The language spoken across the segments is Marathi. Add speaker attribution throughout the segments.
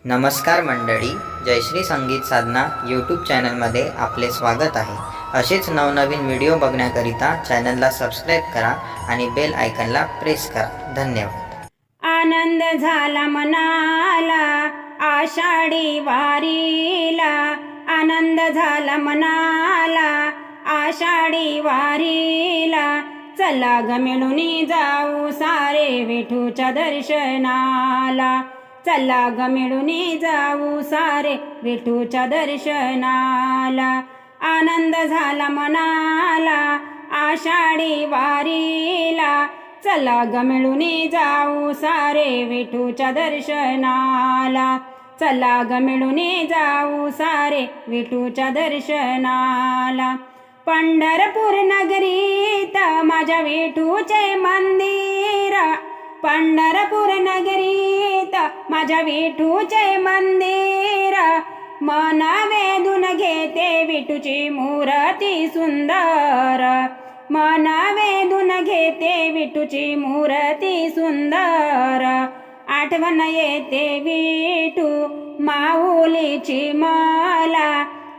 Speaker 1: नमस्कार मंडळी, जयश्री संगीत साधना यूट्यूब चॅनलमध्ये आपले स्वागत आहे। असेच नवनवीन व्हिडिओ बघण्याकरिता चॅनलला सबस्क्राईब करा आणि बेल आयकॉनला प्रेस करा। धन्यवाद।
Speaker 2: आनंद झाला मनाला आषाढी वारीला, आनंद झाला मनाला आषाढी वारीला। चला ग मिळून जाऊ सारे विठूच्या दर्शनाला, चला ग मिळून जाऊ सारे विठूच्या दर्शनाला। आनंद झाला मनाला आषाढी वारीला, चला ग मिळून जाऊ सारे विठूच्या दर्शनाला, चला ग मिळून जाऊ सारे विठूच्या दर्शनाला। पंढरपूर नगरीत माझ्या विठूचे मंदिर, पंढरपूर नगरीत माझ्या विठूचे मंदिर। मन वेधून घेते विठूची मूर्ती सुंदर, मन वेधून घेते विठूची मूर्ती सुंदर। आठवण येते विठू माऊलीची मला,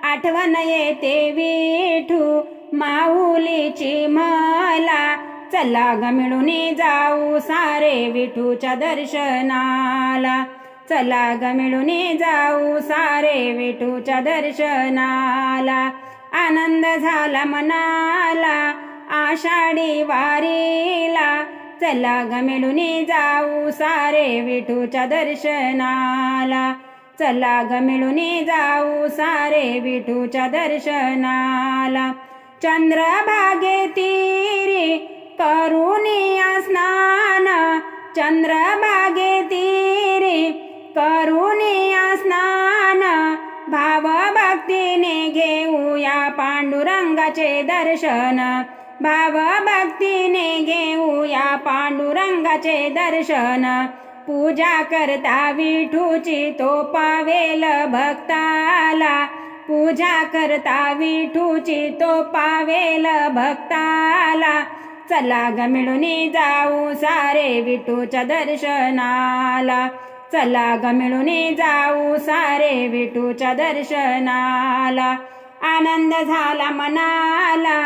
Speaker 2: आठवण येते विठू माऊलीची मला। चला ग मिळून जाऊ सारे विठूच्या दर्शनाला, चला ग मिळून जाऊ सारे विठूच्या दर्शनाला। आनंद झाला मनाला आषाढी वारीला, चला ग मिळून जाऊ सारे विठूच्या दर्शनाला, चला ग मिळून जाऊ सारे विठूच्या दर्शनाला। चंद्रभागे तीरी करुणी स्नान, चंद्रभागे तीरी करुणी स्नान। भाव भक्तीने घेऊया पांडुरंगाचे दर्शन, भाव भक्तीने घेऊया पांडुरंगाचे दर्शन। पूजा करता विठूची तो पावेल भक्ताला, पूजा करता विठूची तो पावेल भक्ताला। चला ग मिळून जाऊ सारे विठूच्या दर्शनाला, चला ग मिळून जाऊ सारे विठूच्या दर्शनाला। आनंद झाला मनाला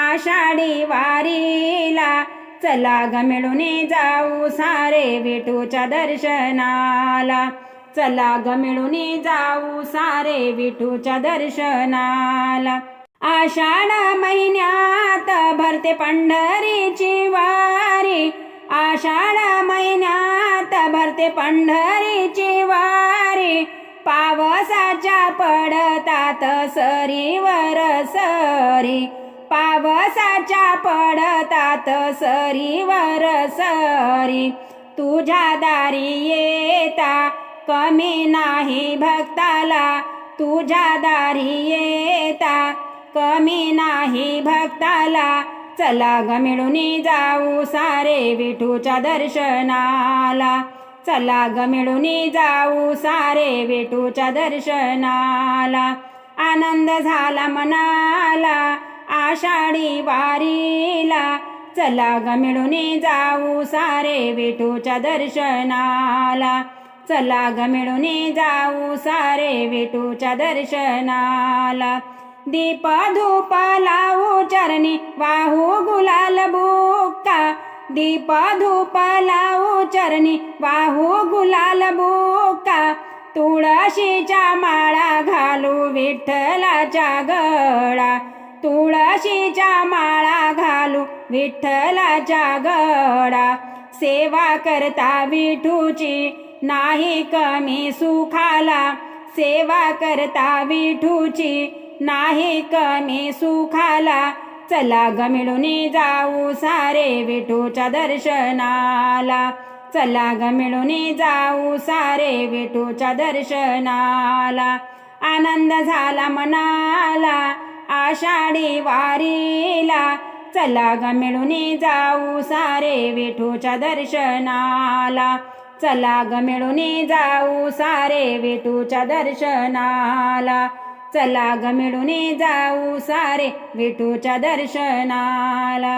Speaker 2: आषाढी वारीला, चला ग मिळून जाऊ सारे विठूच्या दर्शनाला, चला ग मिळून जाऊ सारे विठूच्या दर्शनाला। आषाढ महिन्यात भरते पंढरीची वारी, आषाढ महिन्यात भरते पंढरीची वारी। पावसाच्या पडतात सरीवर सरी, पावसाच्या पडतात सरीवर सरी। तुझ्या दारी येता कमी नाही भक्ताला, तुझ्या दारी येता कमी नाही भक्ताला। चला ग मिळून जाऊ सारे विठूच्या दर्शनाला, चला ग मिळून जाऊ सारे विठूच्या दर्शनाला। आनंद झाला मनाला आषाढी वारीला, चला ग मिळून जाऊ सारे विठूच्या दर्शनाला, चला ग मिळून जाऊ सारे विठूच्या दर्शनाला। दीप धूप लावू चरणी वाहू गुलाल बुक्का, दीप धूप लावू चरणी वाहू गुलाल बुक्का। तुळशीच्या माळा घालू विठ्ठलाच्या गळा, तुळशीच्या माळा घालू विठ्ठलाच्या गळा। सेवा करता विठूची नाही कमी सुखाला, सेवा करता विठूची नाही कमी सुखाला। चला ग मिळून जाऊ सारे विठूच्या दर्शनाला, चला ग मिळून जाऊ सारे विठूच्या दर्शनाला। आनंद झाला मनाला आषाढी वारीला, चला ग मिळून जाऊ सारे विठूच्या दर्शनाला, चला ग मिळून जाऊ सारे विठूच्या दर्शनाला, चला ग मिळून जाऊ सारे विठूच्या दर्शनाला।